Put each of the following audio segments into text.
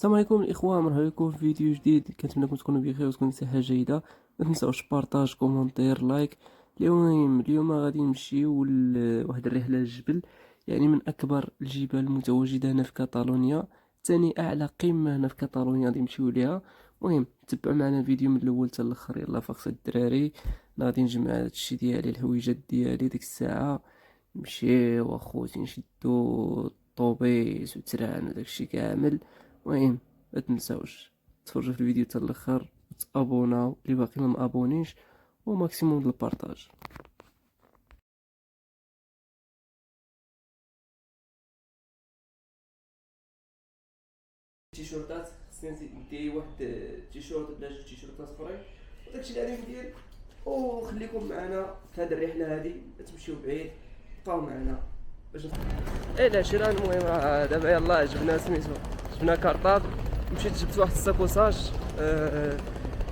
السلام عليكم الاخوه، مرحبا بكم في فيديو جديد. كنتمنىكم تكونوا بخير وتكون صحه جيده. ما تنساوش بارطاج، كومونتير، لايك. اليوم غادي نمشيو لواحد الرحله للجبل، يعني من اكبر الجبال المتواجده هنا في كاتالونيا. ثاني اعلى قمه هنا في كاتالونيا غادي نمشيو ليها. المهم تبعوا معنا الفيديو من الاول حتى الاخر. يلا فاقس الدراري، أنا غادي نجمع هادشي ديالي، الحويجات ديالي ديك الساعه. نمشيو اخوتي، نشدو الطوبيس وتران وداكشي كامل. المهم ما تنساوش تفرجوا في الفيديو حتى الاخر، وتابوناو اللي باقي ما مابونيش، وماكسيموم ديال البارطاج. تيشورتات خصني ندي واحد تيشورت ولا جوج تيشورتات اخرين، وداكشي اللي غادي ندير. وخليكم معنا في هذه الرحله هذه، ما تمشيو بعيد، بقاو معنا باش ايه العشرة. المهم دابا يلاه جبنا سميتو، جبنا كارطاب. مشيت جبت واحد الساكوساج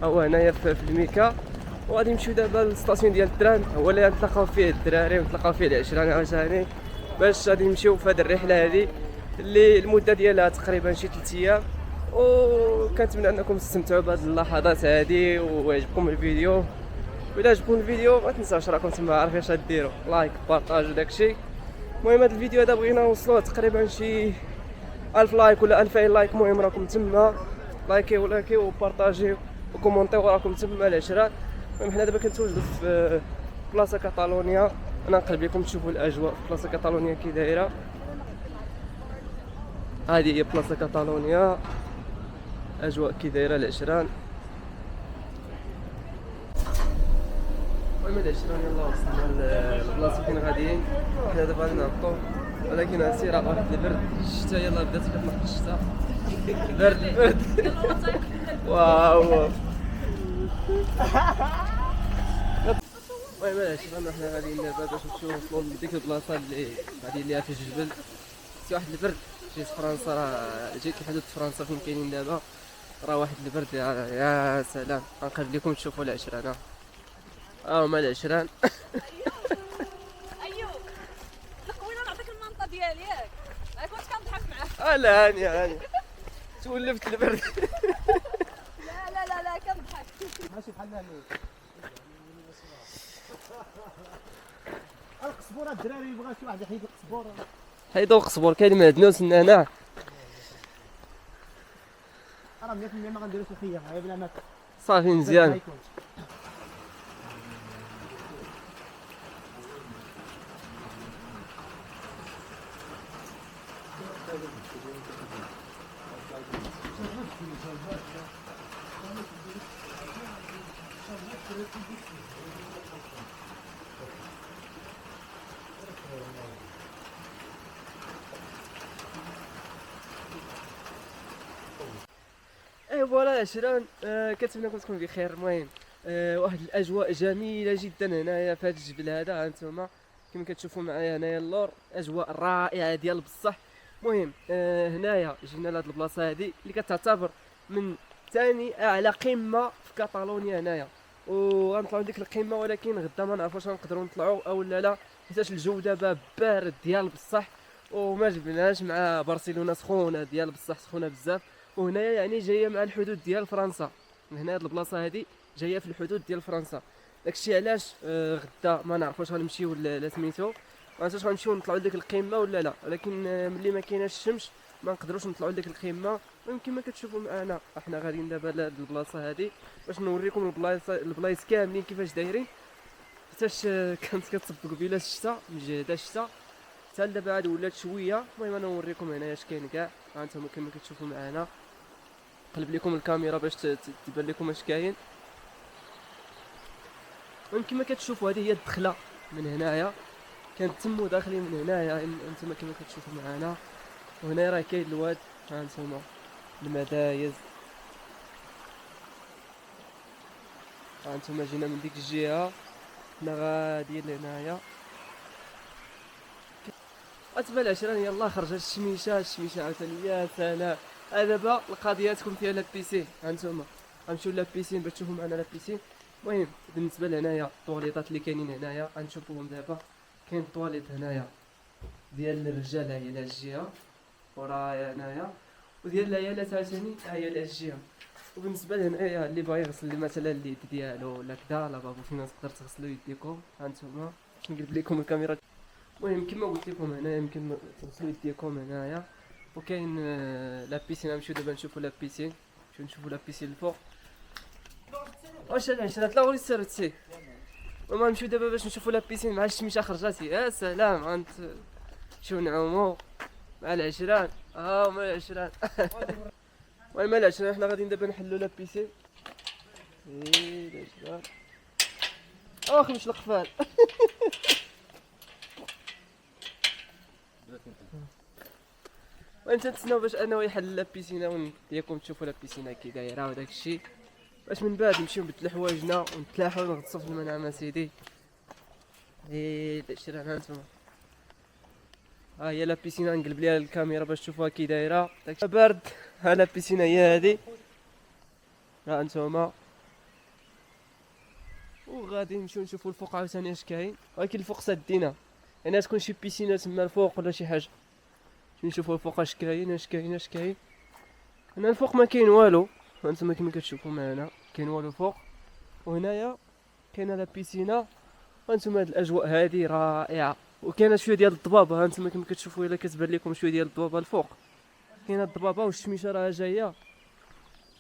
هو هنايا في الميكا. وغادي نمشيو دابا للستاسيون ديال التران، هو اللي غنتلاقاو فيه الدراري ونتلاقاو فيه العشرة عاوتاني، باش غادي نمشيو في هذه الرحله هذه اللي المده ديالها تقريبا شي 3 ايام. وكنتمنى انكم تستمتعوا بهذه اللحظات هذه ويعجبكم الفيديو. وإلا عجبكم الفيديو ما تنساوش راكم تما عارفين اش ديروا، لايك بارطاج وداكشي. المهم هذا الفيديو هذا بغينا نوصلوه تقريبا شي 1000 لايك ولا 2000 لايك. المهم راكم تما لايكيو وبارطاجيو وكومونتيو، راكم تما العشرات. المهم حنا دابا كنتواجدوا في بلاصه كاتالونيا. انا نقلب لكم تشوفوا الاجواء في بلاصه كاتالونيا كي دايره. هذه هي بلاصه كاتالونيا، اجواء كي دايره العشران. المهم العشران يلاه وصلنا للبلاصه فين غاديين. حنا دابا غادي نهبطوا، ولكن السير واحد البرد، الشتا يلاه بدات كتنقص الشتا. البرد واو. المهم العشران حنا غاديين دابا باش نوصلوا لديك البلاصه اللي غاديين ليها في الجبل. سي واحد البرد، جيت فرنسا، راه جيت لحدود فرنسا فين كاينين دابا، راه واحد البرد يا سلام. غنقلب لكم تشوفوا العشران. ها هما العشران. ايوب تقوينا نعطيك المنطقه ديالي ياك كنت كنضحك معاك. لا هاني هاني تولفت البرد. لا كنضحك. ماشي بحال هاني القزبوره. الدراري بغا شي واحد يحيد القزبوره. حيدو قصبور، كاين معدنوس النعناع. راه 100% ما غنديروش الخيار غير بلا ما صافي مزيان. يكون. ايه فوالا عشران، كنتمنىكم تكونوا بخير. المهم واحد الاجواء جميله جدا هنايا في هذا الجبل هذا. ها انتم كما كتشوفوا معايا هنايا اللور، اجواء رائعه ديال بصح. المهم هنايا جينا لهاد البلاصه هذه اللي كتعتبر من ثاني اعلى قمه في كاتالونيا هنايا. وغنطلعوا لديك القمه، ولكن غدا ما نعرفوش غنقدروا نطلعوا او لا، حيتاش الجو دابا بارد ديال بصح، وما جبناش مع برشلونه سخونه ديال بصح، سخونه بزاف. وهنايا يعني جايه مع الحدود ديال فرنسا. من هنا هاد البلاصه هادي جايه في الحدود ديال فرنسا. داكشي علاش غدا ما نعرفوش غنمشيو ولا لا سميتو، ما عرفتش غنمشيو نطلعوا لديك القمه ولا لا. ولكن ملي ما كايناش الشمس ما نقدروش نطلعوا لديك القمه. المهم كما كتشوفوا معنا احنا غاديين دابا لهاد البلاصه هادي باش نوريكم البلايص كاملين كيفاش دايرين، حيتاش كانت كتصب قبيله الشتا، مجهده الشتا حتى دابا عاد ولات شويه. المهم انا نوريكم هنايا اش كاين كاع. ها انتم كما كتشوفوا معنا، قلب لكم الكاميرا باش تبان لكم اش كاين. المهم كما كتشوفوا هذه هي الدخله من هنايا، كنتموا داخلين من هنايا. انتم كما كتشوفوا معنا، وهنا راه كاين الواد. ها انتم المدايز، ها انتم جينا من ديك الجهه، حنا غاديين لهنايا. اتبع العشران يلاه خرجت الشميشه عاوتاني. يا سلام. دابا القضيه تكون فيها لابيسين. ها انتم غنمشيو لابيسين باش تشوفوا معنا لابيسين. المهم بالنسبه لهنايا الطواليطات اللي كاينين هنايا غنشوفوهم دابا. كاين طواليط هنايا ديال الرجال، هي لهاد الجهه ورايا هنايا. وديال العيالات عاوتاني ها هي الاشجيه. وبالنسبه لهنايا اللي باغي يغسل لي مثلا اليد ديالو ولا كذا لافابو فين تقدر تغسلوا يديكم. ها نتوما باش نقلب لكم الكاميرا. المهم كما قلت لكم هنا يمكن تغسلوا يديكم هنايا. وكاين لا بيسين. غنمشيو دابا نشوفوا لا بيسين. نشوفوا لا بيسين الفوق. واش العشرات لا غادي تسرتي. وما نمشيو دابا باش نشوفوا لا بيسين مع الشميشه خرجاتي. يا سلام غنت شو نعومو مع العشران. هما العشران. المهم العشران حنا غاديين دابا نحلوا لا بيسين. العشران واخا مش القفال. وانت تسناو باش انه يحل لا بيسينا وديكم تشوفوا لا بيسينا كي دايره وداك الشيء باش من بعد نمشيو نبدلو حوايجنا ونتلاحوا ونغطسوا في المنعم سيدي. العشران ها نتوما. ها هي لا بيسينا نقلب ليها الكاميرا باش تشوفوها كي دايره. داك برد. ها لا بيسينا هي هادي. ها انتوما. وغادي نمشيو نشوفوا الفوق عاوتاني اش كاين. ولكن الفوق سادينا يعني تكون شي بيسينه تما الفوق ولا شي حاجه. نشوفوا الفوق اش كاين اش كاين. هنا الفوق ما كاين والو. هانتوما كما كتشوفوا معنا كاين والو فوق. وهنايا كاينه لا بيسينا. هانتوما هاد الاجواء هادي رائعه. وكاينه شويه ديال الضبابه. هانتوما كما كتشوفوا الا كتبان لكم شويه ديال الضبابه الفوق. كاينه الضبابه والشميشه راه جايه.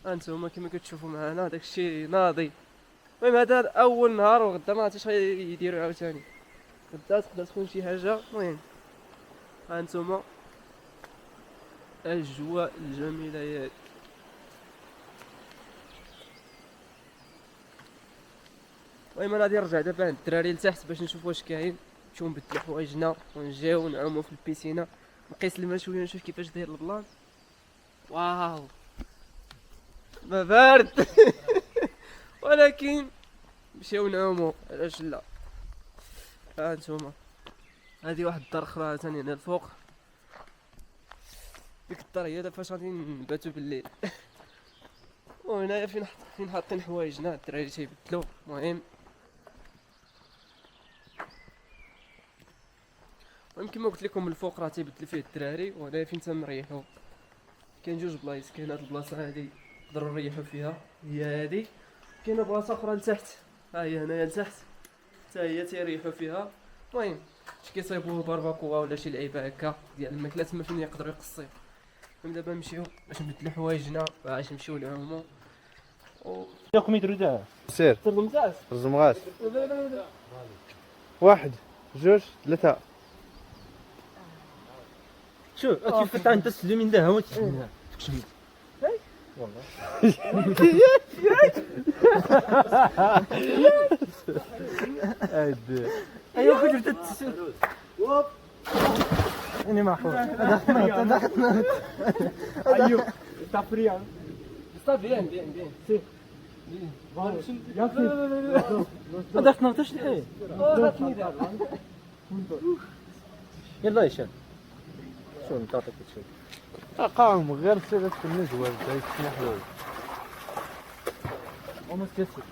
هانتوما كما كتشوفوا معنا داكشي ناضي. المهم هذا اول نهار وغدا ما عرفتش يديروا عاوتاني. غدا تقدر تكون شي حاجه. المهم هانتوما اجواء الجميله ياك. المهم انا غادي نرجع دابا عند الدراري لتحت باش نشوف واش كاين. نمشيو نبدلو حوايجنا ونجيو نعومو في البيسينه. نقيس الماء شويه نشوف كيفاش داير البلان. واو ما بارد. ولكن نمشيو نعومو علاش لا. ها نتوما هادي واحد الدار اخرى ثاني هنا الفوق. ديك الدار هي فاش غادي نباتو بالليل. وهنايا فين حاطين حوايجنا الدراري تيبدلو. المهم كما قلت لكم الفوق راه تيبدل فيه الدراري. وهنايا فين تنريحو كاين جوج بلايص. كاين هاد البلاصه هادي نقدروا نريحو فيها هي هادي. كاينه بلاصه اخرى لتحت. ها هي هنايا لتحت حتى هي تيريحو فيها. المهم شي كيصايبوا بارباكوا ولا شي لعيبه هكا ديال الماكله تما فين يقدروا يقصيو. دابا نمشيو باش نبدلو حوايجنا باش نمشيو نعومو. ياكم يديروا داع سير ممتاز. الزمغات 1 2 3. شوف كيف انت تسلم من ده هو تشمل تكشمل والله. ايوه كنت تتسل اني محفوظ. هذا ايوه تفريع Está bien. سي يا اخي هذا تنطش الحين. يلا يشان شو نعطيك تشوف قام غير سيرت في النجوى باش تسمح له. وما تكسر